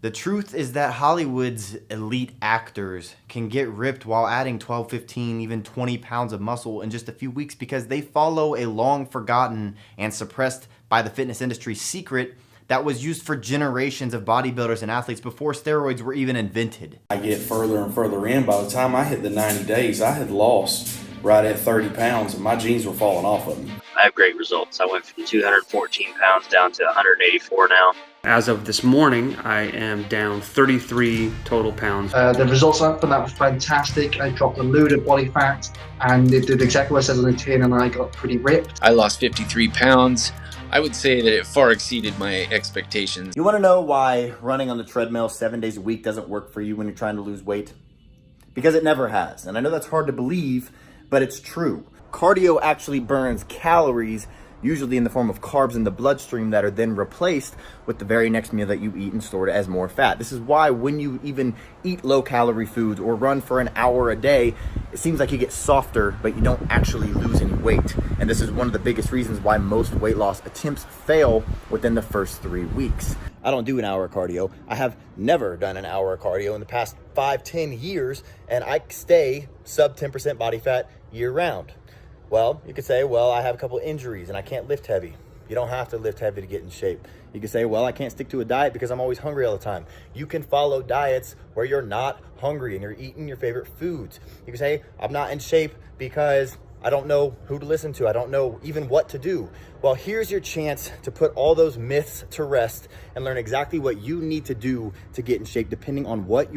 The truth is that Hollywood's elite actors can get ripped while adding 12, 15, even 20 pounds of muscle in just a few weeks because they follow a long forgotten and suppressed by the fitness industry secret that was used for generations of bodybuilders and athletes before steroids were even invented. I get further and further in. By the time I hit the 90 days, I had lost right at 30 pounds and my jeans were falling off of me. I have great results. I went from 214 pounds down to 184 now. As of this morning, I am down 33 total pounds. The results from that were fantastic. I dropped a load of body fat and it did exactly what it says on the tin, and I got pretty ripped. I lost 53 pounds. I would say that it far exceeded my expectations. You want to know why running on the treadmill 7 days a week doesn't work for you when you're trying to lose weight? Because it never has. And I know that's hard to believe, but it's true. Cardio actually burns calories, usually in the form of carbs in the bloodstream that are then replaced with the very next meal that you eat and stored as more fat. This is why when you even eat low-calorie foods or run for an hour a day, it seems like you get softer, but you don't actually lose any weight. And this is one of the biggest reasons why most weight loss attempts fail within the first 3 weeks. I don't do an hour of cardio. I have never done an hour of cardio in the past 5-10 years, and I stay sub 10% body fat year round. Well, you could say, well, I have a couple injuries and I can't lift heavy. You don't have to lift heavy to get in shape. You could say, well, I can't stick to a diet because I'm always hungry all the time. You can follow diets where you're not hungry and you're eating your favorite foods. You can say, I'm not in shape because I don't know who to listen to. I don't know even what to do. Well, here's your chance to put all those myths to rest and learn exactly what you need to do to get in shape, depending on what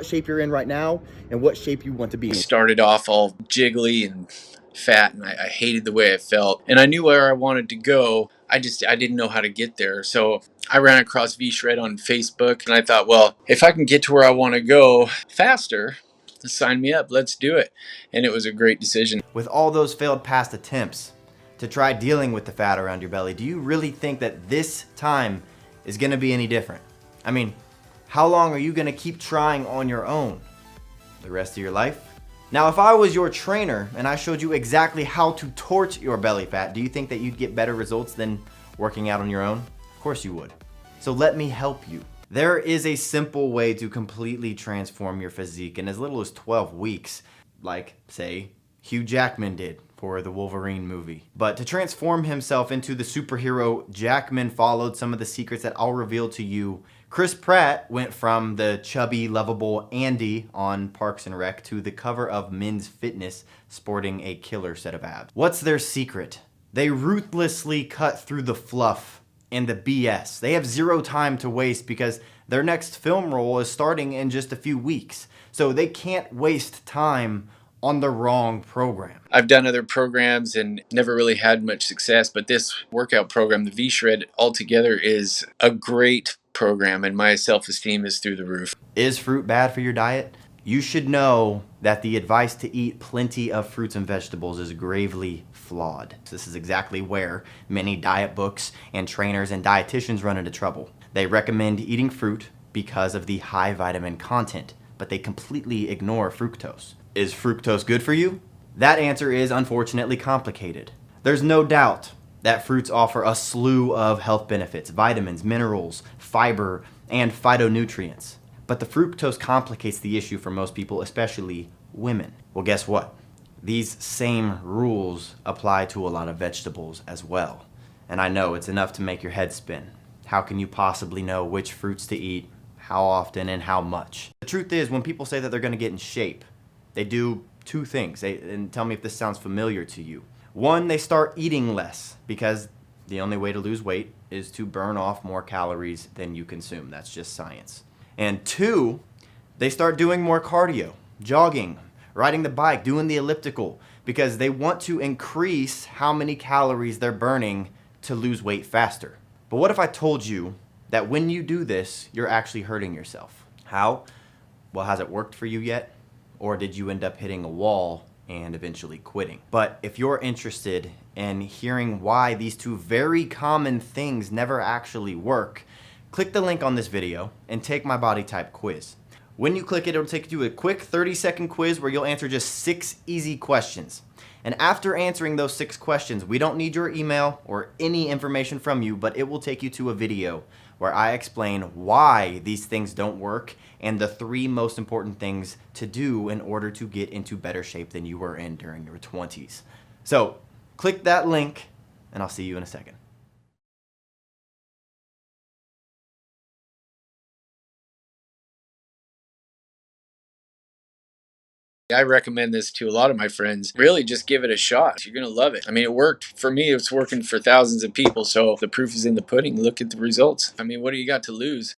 shape you're in right now and what shape you want to be in. I started off all jiggly and fat, and I hated the way I felt, and I knew where I wanted to go. I didn't know how to get there. So I ran across V-Shred on Facebook, and I thought, well, if I can get to where I want to go faster, sign me up, let's do it. And it was a great decision. With all those failed past attempts to try dealing with the fat around your belly, do you really think that this time is going to be any different? I mean, how long are you going to keep trying on your own? The rest of your life? Now, if I was your trainer and I showed you exactly how to torch your belly fat, do you think that you'd get better results than working out on your own? Of course you would. So let me help you. There is a simple way to completely transform your physique in as little as 12 weeks, like, say, Hugh Jackman did for the Wolverine movie. But to transform himself into the superhero, Jackman followed some of the secrets that I'll reveal to you. Chris Pratt went from the chubby, lovable Andy on Parks and Rec to the cover of Men's Fitness sporting a killer set of abs. What's their secret? They ruthlessly cut through the fluff and the BS. They have zero time to waste because their next film role is starting in just a few weeks. So they can't waste time on the wrong program. I've done other programs and never really had much success, but this workout program, the V-Shred, altogether is a great program, and my self-esteem is through the roof. Is fruit bad for your diet? You should know that the advice to eat plenty of fruits and vegetables is gravely flawed. This is exactly where many diet books and trainers and dietitians run into trouble. They recommend eating fruit because of the high vitamin content, but they completely ignore fructose. Is fructose good for you? That answer is unfortunately complicated. There's no doubt that fruits offer a slew of health benefits, vitamins, minerals, fiber, and phytonutrients. But the fructose complicates the issue for most people, especially women. Well, guess what? These same rules apply to a lot of vegetables as well. And I know it's enough to make your head spin. How can you possibly know which fruits to eat, how often, and how much? The truth is, when people say that they're going to get in shape, they do two things. And tell me if this sounds familiar to you. One, they start eating less because the only way to lose weight is to burn off more calories than you consume. That's just science. And two, they start doing more cardio, jogging, riding the bike, doing the elliptical, because they want to increase how many calories they're burning to lose weight faster. But what if I told you that when you do this, you're actually hurting yourself? How? Well, has it worked for you yet? Or did you end up hitting a wall and eventually quitting? But if you're interested in hearing why these two very common things never actually work, click the link on this video and take my body type quiz. When you click it, it'll take you to a quick 30-second quiz where you'll answer just 6 easy questions. And after answering those 6 questions, we don't need your email or any information from you, but it will take you to a video where I explain why these things don't work and the 3 most important things to do in order to get into better shape than you were in during your 20s. So click that link and I'll see you in a second. I recommend this to a lot of my friends. Really, just give it a shot. You're going to love it. I mean, it worked for me. It's working for thousands of people. So the proof is in the pudding. Look at the results. I mean, what do you got to lose?